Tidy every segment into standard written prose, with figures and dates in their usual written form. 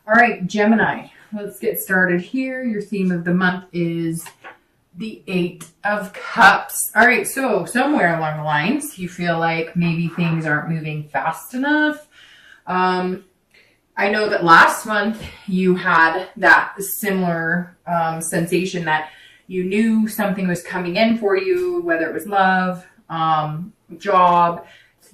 All right, Gemini, let's get started here. Your theme of the month is the Eight of Cups. All right, so somewhere along the lines, you feel like maybe things aren't moving fast enough. I know that last month you had that similar sensation that you knew something was coming in for you, whether it was love, job,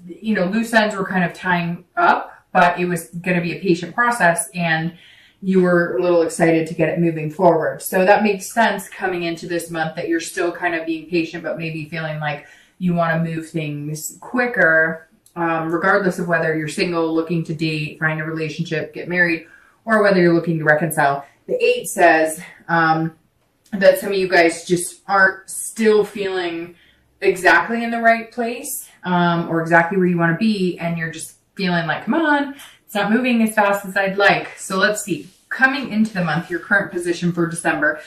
loose ends were kind of tying up, but it was going to be a patient process and you were a little excited to get it moving forward. So that makes sense coming into this month that you're still kind of being patient, but maybe feeling like you want to move things quicker, regardless of whether you're single, looking to date, find a relationship, get married, or whether you're looking to reconcile. The 8 says that some of you guys just aren't still feeling exactly in the right place or exactly where you want to be, and you're just feeling like, come on, it's not moving as fast as I'd like. So let's see. Coming into the month, your current position for December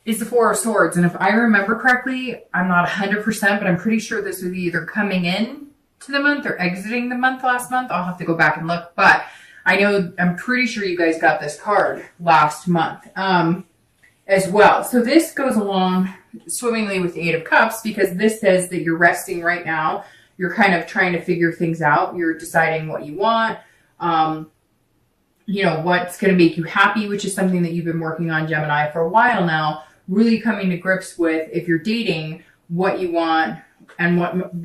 is the 4 of Swords. And if I remember correctly, I'm not 100%, but I'm pretty sure this was either coming in to the month or exiting the month last month. I'll have to go back and look. But I'm pretty sure you guys got this card last month as well. So this goes along swimmingly with the 8 of Cups because this says that you're resting right now. You're kind of trying to figure things out. You're deciding what you want. What's going to make you happy, which is something that you've been working on, Gemini, for a while now, really coming to grips with, if you're dating, what you want and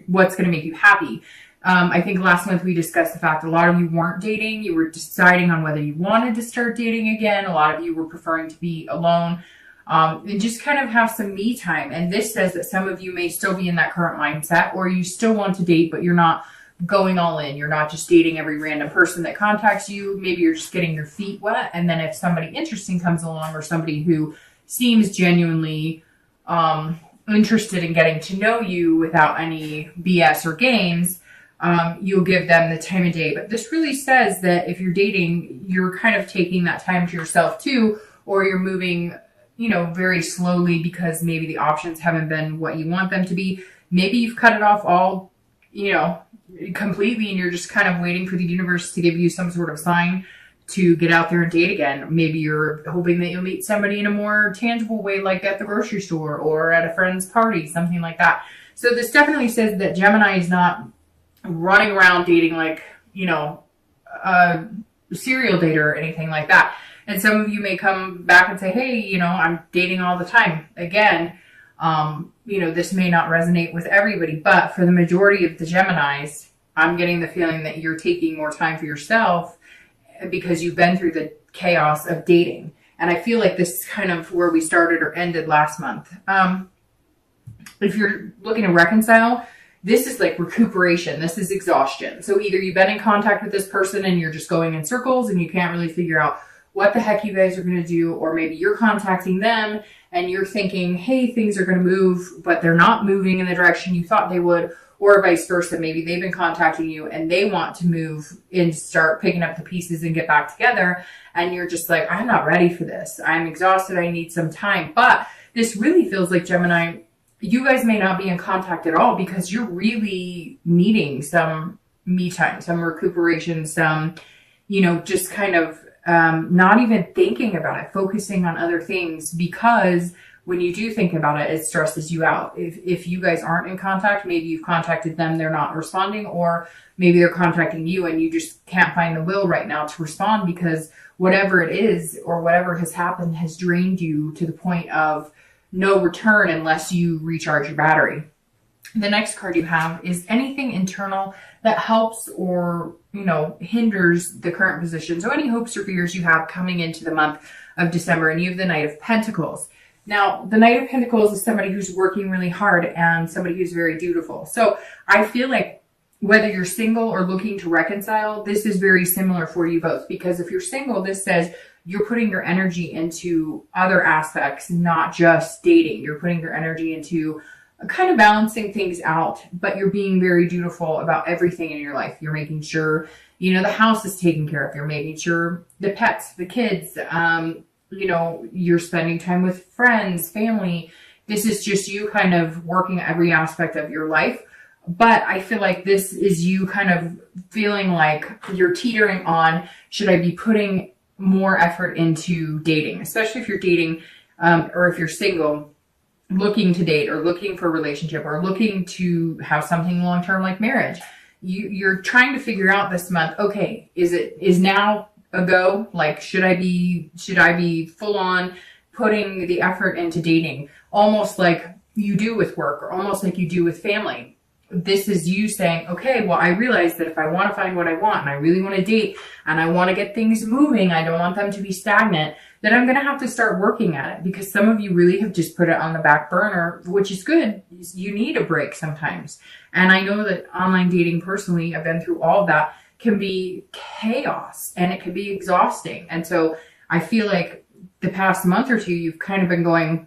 what's going to make you happy. I think last month we discussed the fact a lot of you weren't dating. You were deciding on whether you wanted to start dating again. A lot of you were preferring to be alone and just kind of have some me time. And this says that some of you may still be in that current mindset, or you still want to date, but you're not going all in. You're not just dating every random person that contacts you. Maybe you're just getting your feet wet. And then if somebody interesting comes along, or somebody who seems genuinely interested in getting to know you without any BS or games, you'll give them the time of day. But this really says that if you're dating, you're kind of taking that time to yourself too, or you're moving, very slowly because maybe the options haven't been what you want them to be. Maybe you've cut it off all, completely, and you're just kind of waiting for the universe to give you some sort of sign to get out there and date again. Maybe you're hoping that you'll meet somebody in a more tangible way, like at the grocery store or at a friend's party, something like that. So this definitely says that Gemini is not running around dating like, a serial dater or anything like that. And some of you may come back and say, hey, I'm dating all the time. Again, this may not resonate with everybody, but for the majority of the Geminis, I'm getting the feeling that you're taking more time for yourself because you've been through the chaos of dating. And I feel like this is kind of where we started or ended last month. If you're looking to reconcile, this is like recuperation. This is exhaustion. So either you've been in contact with this person and you're just going in circles and you can't really figure out what the heck you guys are going to do, or maybe you're contacting them and you're thinking, hey, things are going to move, but they're not moving in the direction you thought they would, or vice versa. Maybe they've been contacting you and they want to move and start picking up the pieces and get back together. And you're just like, I'm not ready for this. I'm exhausted. I need some time. But this really feels like, Gemini, you guys may not be in contact at all because you're really needing some me time, some recuperation, some, just kind of not even thinking about it, focusing on other things, because when you do think about it, it stresses you out. If you guys aren't in contact, maybe you've contacted them, they're not responding, or maybe they're contacting you and you just can't find the will right now to respond because whatever it is or whatever has happened has drained you to the point of no return unless you recharge your battery. The next card you have is anything internal that helps or, hinders the current position. So any hopes or fears you have coming into the month of December, and you have the Knight of Pentacles. Now, the Knight of Pentacles is somebody who's working really hard and somebody who's very dutiful. So I feel like whether you're single or looking to reconcile, this is very similar for you both, because if you're single, this says you're putting your energy into other aspects, not just dating. You're putting your energy into kind of balancing things out, but you're being very dutiful about everything in your life. You're making sure, the house is taken care of. You're making sure the pets, the kids, you're spending time with friends, family. This is just you kind of working every aspect of your life. But I feel like this is you kind of feeling like you're teetering on, should I be putting more effort into dating, especially if you're dating or if you're single, looking to date or looking for a relationship or looking to have something long-term like marriage. You're trying to figure out this month, okay, is now a go? Like, should I be full on putting the effort into dating, almost like you do with work or almost like you do with family? This is you saying, okay, well, I realize that if I want to find what I want and I really want to date and I want to get things moving, I don't want them to be stagnant, then I'm going to have to start working at it, because some of you really have just put it on the back burner, which is good. You need a break sometimes. And I know that online dating, personally, I've been through all of that, can be chaos and it can be exhausting. And so I feel like the past month or two, you've kind of been going,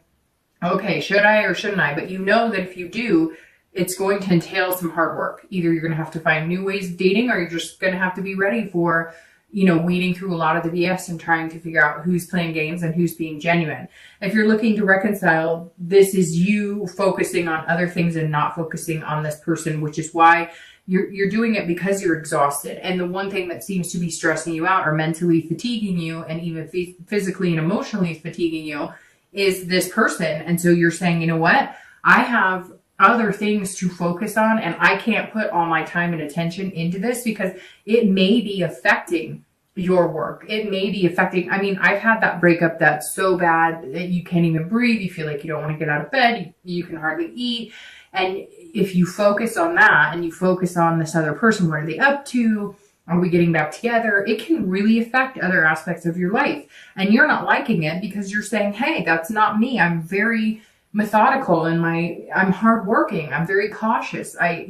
okay, should I or shouldn't I? But you know that if you do, it's going to entail some hard work. Either you're going to have to find new ways of dating, or you're just going to have to be ready for, weeding through a lot of the BS and trying to figure out who's playing games and who's being genuine. If you're looking to reconcile, this is you focusing on other things and not focusing on this person, which is why you're doing it, because you're exhausted. And the one thing that seems to be stressing you out or mentally fatiguing you and even physically and emotionally fatiguing you is this person. And so you're saying, you know what? I have other things to focus on, and I can't put all my time and attention into this because it may be affecting your work. It may be affecting, I've had that breakup that's so bad that you can't even breathe. You feel like you don't want to get out of bed. You can hardly eat. And if you focus on that and you focus on this other person, what are they up to? Are we getting back together? It can really affect other aspects of your life. And you're not liking it because you're saying, hey, that's not me. I'm very methodical and I'm hardworking. I'm very cautious. I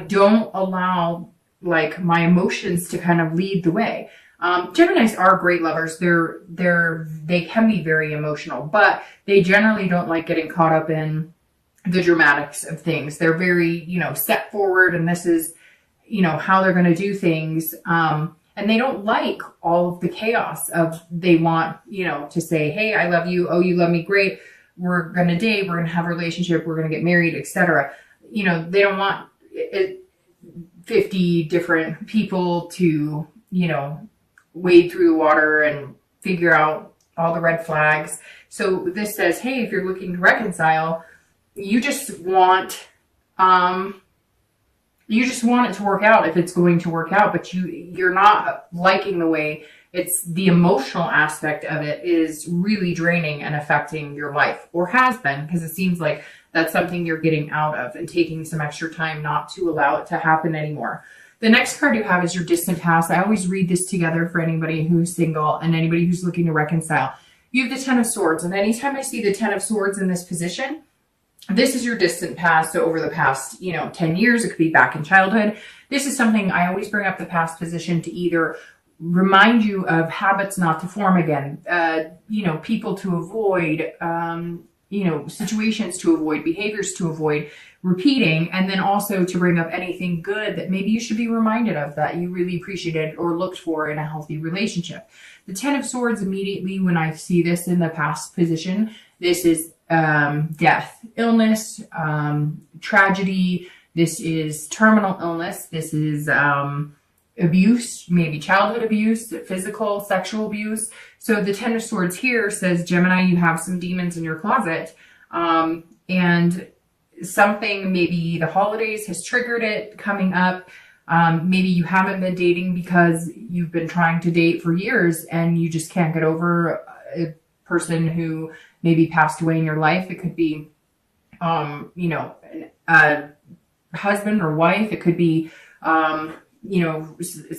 don't allow my emotions to kind of lead the way. Geminis are great lovers. They can be very emotional, but they generally don't like getting caught up in the dramatics of things. They're very, set forward, and this is, how they're going to do things. And they don't like all of the chaos of, they want, to say, hey, I love you. Oh, you love me. Great. We're going to date. We're going to have a relationship. We're going to get married, etc. They don't want 50 different people to, wade through the water and figure out all the red flags. So this says, hey, if you're looking to reconcile, you just want it to work out if it's going to work out, but you're not liking the way it's the emotional aspect of it is really draining and affecting your life, or has been, because it seems like that's something you're getting out of and taking some extra time not to allow it to happen anymore. The next card you have is your distant past. I always read this together for anybody who's single and anybody who's looking to reconcile. You have the Ten of Swords, and anytime I see the Ten of Swords in this position, this is your distant past. So over the past, 10 years, it could be back in childhood. This is something I always bring up, the past position, to either remind you of habits not to form again, people to avoid, situations to avoid, behaviors to avoid repeating, and then also to bring up anything good that maybe you should be reminded of that you really appreciated or looked for in a healthy relationship. The Ten of Swords, immediately when I see this in the past position, this is death, illness, tragedy. This is terminal illness. This is abuse, maybe childhood abuse, physical, sexual abuse. So the Ten of Swords here says, Gemini, you have some demons in your closet, and something, maybe the holidays has triggered it coming up. Maybe you haven't been dating because you've been trying to date for years and you just can't get over a person who maybe passed away in your life. It could be, a husband or wife. It could be,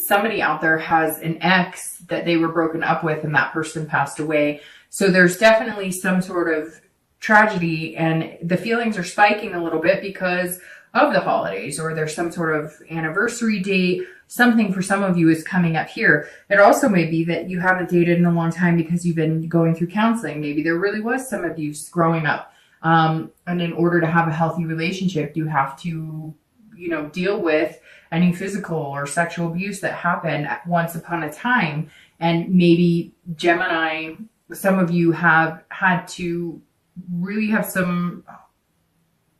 somebody out there has an ex that they were broken up with and that person passed away. So there's definitely some sort of tragedy, and the feelings are spiking a little bit because of the holidays, or there's some sort of anniversary date. Something for some of you is coming up here. It also may be that you haven't dated in a long time because you've been going through counseling. Maybe there really was some abuse growing up. And in order to have a healthy relationship, you have to, deal with any physical or sexual abuse that happened once upon a time. And maybe Gemini, some of you have had to really have some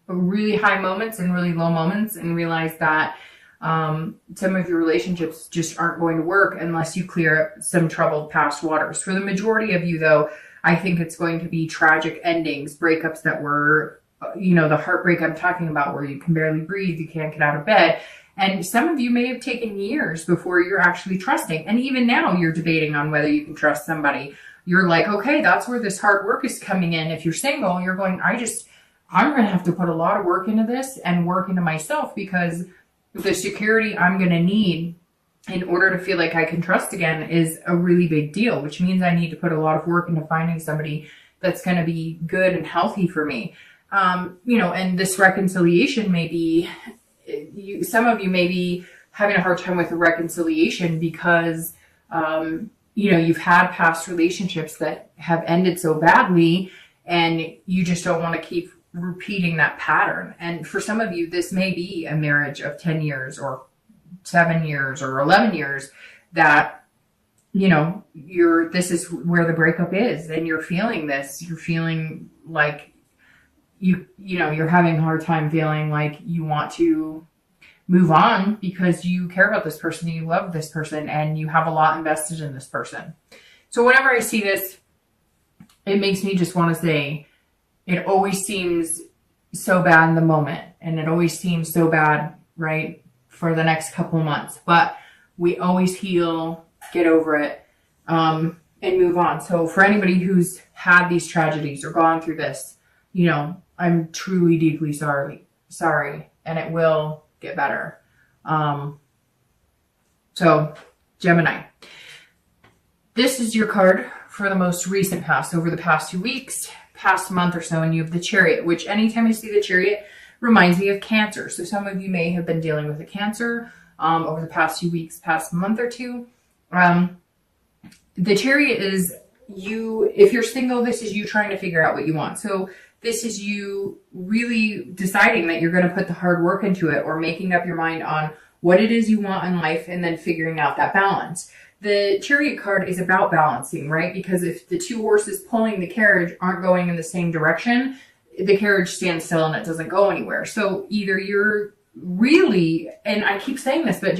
really high moments and really low moments and realize that Some of your relationships just aren't going to work unless you clear up some troubled past waters. For the majority of you, though, I think it's going to be tragic endings, breakups that were, the heartbreak I'm talking about, where you can barely breathe, you can't get out of bed. And some of you may have taken years before you're actually trusting. And even now you're debating on whether you can trust somebody. You're like, okay, that's where this hard work is coming in. If you're single, you're going, I'm going to have to put a lot of work into this and work into myself, because the security I'm going to need in order to feel like I can trust again is a really big deal, which means I need to put a lot of work into finding somebody that's going to be good and healthy for me. And this reconciliation may be, some of you may be having a hard time with the reconciliation because, you've had past relationships that have ended so badly, and you just don't want to keep repeating that pattern. And for some of you, this may be a marriage of 10 years or 7 years or 11 years that, this is where the breakup is, and you're feeling this. You're feeling like you're having a hard time feeling like you want to move on because you care about this person, you love this person, and you have a lot invested in this person. So whenever I see this, it makes me just want to say, it always seems so bad in the moment, and it always seems so bad, right, for the next couple of months. But we always heal, get over it, and move on. So for anybody who's had these tragedies or gone through this, I'm truly deeply sorry, and it will get better. So Gemini, this is your card for the most recent past, over the past 2 weeks, past month or so, and you have the Chariot, which anytime I see the Chariot reminds me of Cancer. So some of you may have been dealing with a Cancer over the past few weeks, past month or two. The Chariot is you, if you're single, this is you trying to figure out what you want. So this is you really deciding that you're going to put the hard work into it, or making up your mind on what it is you want in life, and then figuring out that balance. The Chariot card is about balancing, right? Because if the two horses pulling the carriage aren't going in the same direction, the carriage stands still and it doesn't go anywhere. So either you're really, and I keep saying this, but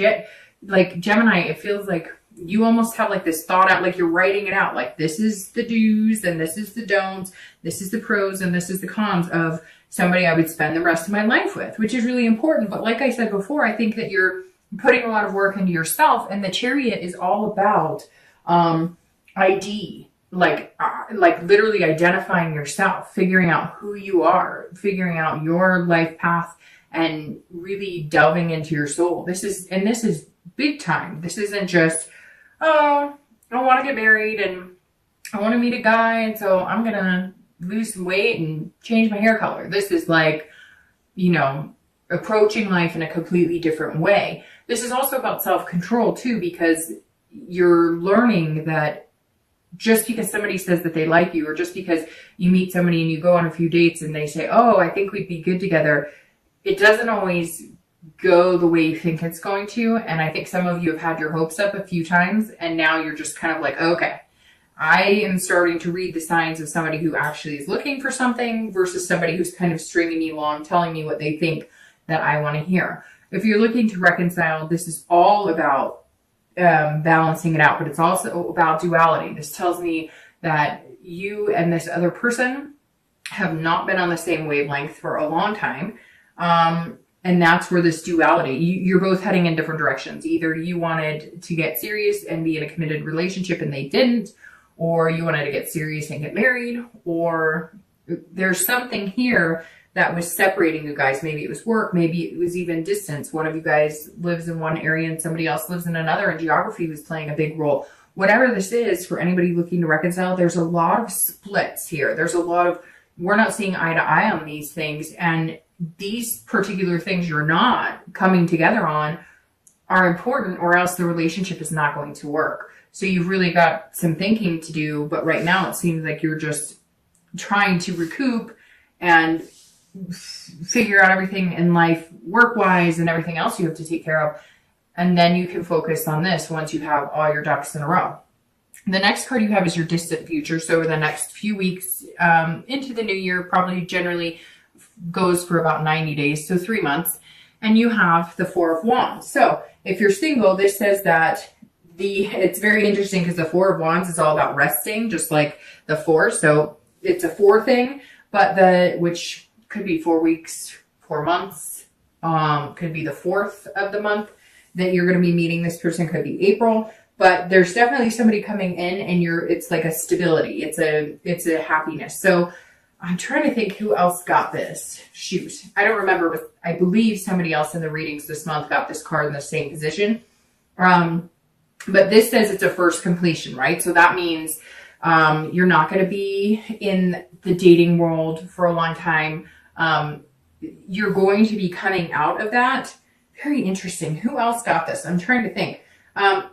like Gemini, it feels like you almost have like this thought out, like you're writing it out, like this is the do's and this is the don'ts, this is the pros and this is the cons of somebody I would spend the rest of my life with, which is really important. But like I said before, I think that you're putting a lot of work into yourself, and the Chariot is all about ID, like literally identifying yourself, figuring out who you are, figuring out your life path, and really delving into your soul. This is big time. This isn't just, oh, I want to get married and I want to meet a guy, and so I'm going to lose some weight and change my hair color. This is like, approaching life in a completely different way. This is also about self-control too, because you're learning that just because somebody says that they like you, or just because you meet somebody and you go on a few dates and they say, oh, I think we'd be good together, it doesn't always go the way you think it's going to. And I think some of you have had your hopes up a few times, and now you're just kind of like, okay, I am starting to read the signs of somebody who actually is looking for something versus somebody who's kind of stringing me along, telling me what they think that I want to hear. If you're looking to reconcile, this is all about balancing it out, but it's also about duality. This tells me that you and this other person have not been on the same wavelength for a long time. And that's where this duality, you're both heading in different directions. Either you wanted to get serious and be in a committed relationship and they didn't, or you wanted to get serious and get married, or there's something here that was separating you guys. Maybe it was work, maybe it was even distance. One of you guys lives in one area and somebody else lives in another, and geography was playing a big role. Whatever this is, for anybody looking to reconcile, there's a lot of splits here. There's a lot of, we're not seeing eye to eye on these things, and these particular things you're not coming together on are important, or else the relationship is not going to work. So you've really got some thinking to do, but right now it seems like you're just trying to recoup and figure out everything in life work-wise and everything else you have to take care of. And then you can focus on this once you have all your ducks in a row. The next card you have is your distant future. So the next few weeks into the new year, probably generally goes for about 90 days, so 3 months. and you have the Four of Wands. So if you're single, this says that it's very interesting because the Four of Wands is all about resting, just like the Four. So it's a 4 thing, but which could be 4 weeks, 4 months, could be the 4th of the month that you're going to be meeting this person, could be April, but there's definitely somebody coming in and it's like a stability. It's a happiness. So I'm trying to think who else got this. Shoot. I don't remember, but I believe somebody else in the readings this month got this card in the same position. But this says it's a first completion, right? So that means you're not going to be in the dating world for a long time. You're going to be coming out of that. Very interesting. Who else got this? I'm trying to think.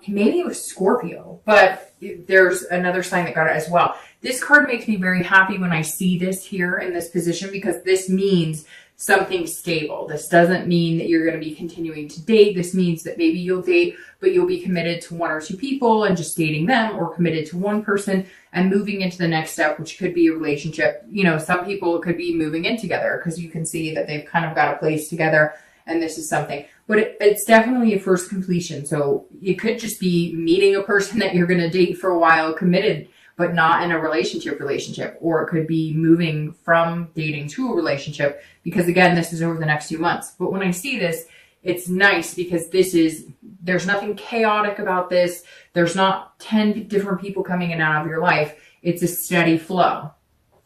Maybe it was Scorpio, but there's another sign that got it as well. This card makes me very happy when I see this here in this position, because this means something stable. This doesn't mean that you're going to be continuing to date. This means that maybe you'll date, but you'll be committed to 1 or 2 people and just dating them, or committed to one person and moving into the next step, which could be a relationship. You know, some people could be moving in together because you can see that they've kind of got a place together, and this is something. But it's definitely a first completion. So it could just be meeting a person that you're going to date for a while, committed, but not in a relationship, or it could be moving from dating to a relationship, because again, this is over the next few months. But when I see this, it's nice because there's nothing chaotic about this. There's not 10 different people coming in and out of your life. It's a steady flow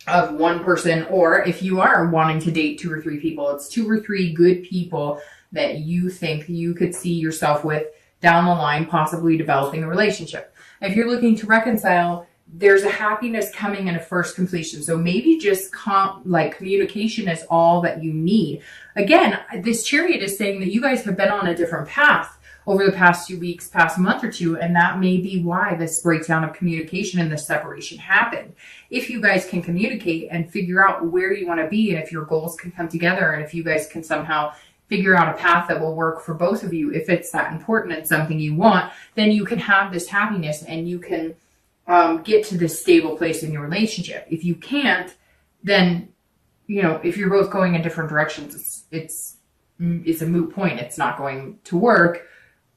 of one person, or if you are wanting to date 2 or 3 people, it's 2 or 3 good people that you think you could see yourself with down the line, possibly developing a relationship. If you're looking to reconcile, there's a happiness coming in a first completion. So maybe just communication is all that you need. Again, this Chariot is saying that you guys have been on a different path over the past few weeks, past month or two, and that may be why this breakdown of communication and this separation happened. If you guys can communicate and figure out where you want to be, and if your goals can come together, and if you guys can somehow figure out a path that will work for both of you, if it's that important and something you want, then you can have this happiness and you can get to this stable place in your relationship. If you can't, then, you know, if you're both going in different directions, it's a moot point. It's not going to work.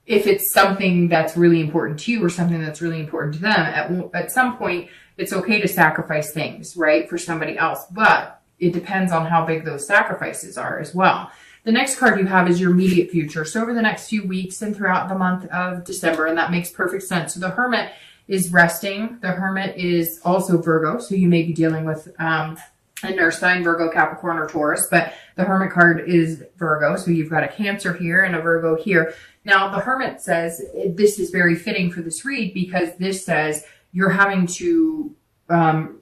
If it's something that's really important to you or something that's really important to them, at some point, it's okay to sacrifice things, right, for somebody else. But it depends on how big those sacrifices are as well. The next card you have is your immediate future. So over the next few weeks and throughout the month of December, and that makes perfect sense. So the Hermit is resting. The Hermit is also Virgo. So you may be dealing with a nurse sign, Virgo, Capricorn, or Taurus, but the Hermit card is Virgo. So you've got a Cancer here and a Virgo here. Now the Hermit says this is very fitting for this read, because this says you're having to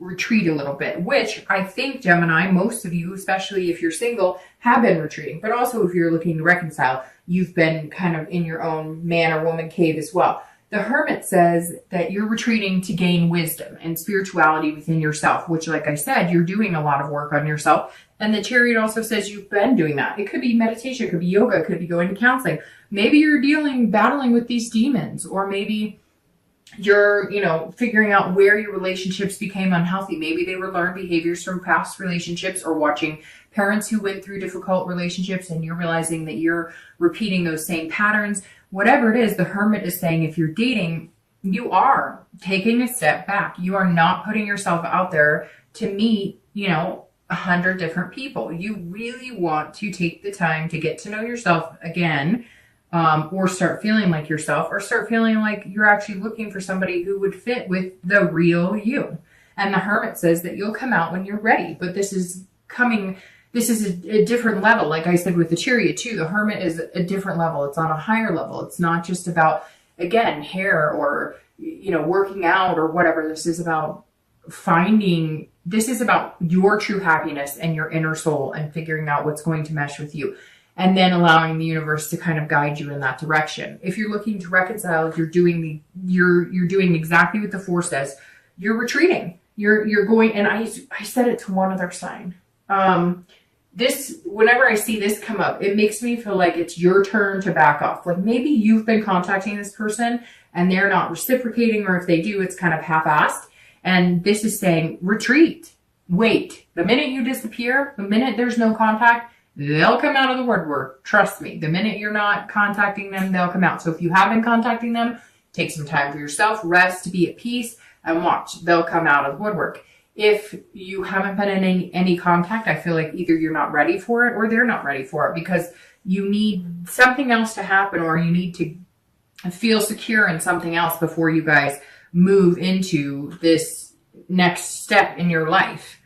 retreat a little bit, which I think, Gemini, most of you, especially if you're single, have been retreating. But also if you're looking to reconcile, you've been kind of in your own man or woman cave as well. The Hermit says that you're retreating to gain wisdom and spirituality within yourself, which, like I said, you're doing a lot of work on yourself. And the Chariot also says you've been doing that. It could be meditation, it could be yoga, it could be going to counseling. Maybe you're battling with these demons, or maybe you're, figuring out where your relationships became unhealthy. Maybe they were learned behaviors from past relationships, or watching parents who went through difficult relationships, and you're realizing that you're repeating those same patterns. Whatever it is, the Hermit is saying if you're dating, you are taking a step back. You are not putting yourself out there to meet, 100 different people. You really want to take the time to get to know yourself again, or start feeling like yourself, or start feeling like you're actually looking for somebody who would fit with the real you. And the Hermit says that you'll come out when you're ready, but this is a different level. Like I said with the Chariot too, the Hermit is a different level. It's on a higher level. It's not just about, again, hair or, working out or whatever. This is about your true happiness and your inner soul, and figuring out what's going to mesh with you, and then allowing the universe to kind of guide you in that direction. If you're looking to reconcile, you're doing exactly what the 4 says. You're retreating. You're going, and I said it to one other sign. Whenever I see this come up, it makes me feel like it's your turn to back off. Like maybe you've been contacting this person and they're not reciprocating, or if they do, it's kind of half-assed. And this is saying, retreat, wait. The minute you disappear, the minute there's no contact, they'll come out of the woodwork. Trust me. The minute you're not contacting them, they'll come out. So if you have been contacting them, take some time for yourself, rest, be at peace, and watch. They'll come out of the woodwork. If you haven't been in any contact, I feel like either you're not ready for it or they're not ready for it, because you need something else to happen, or you need to feel secure in something else before you guys move into this next step in your life.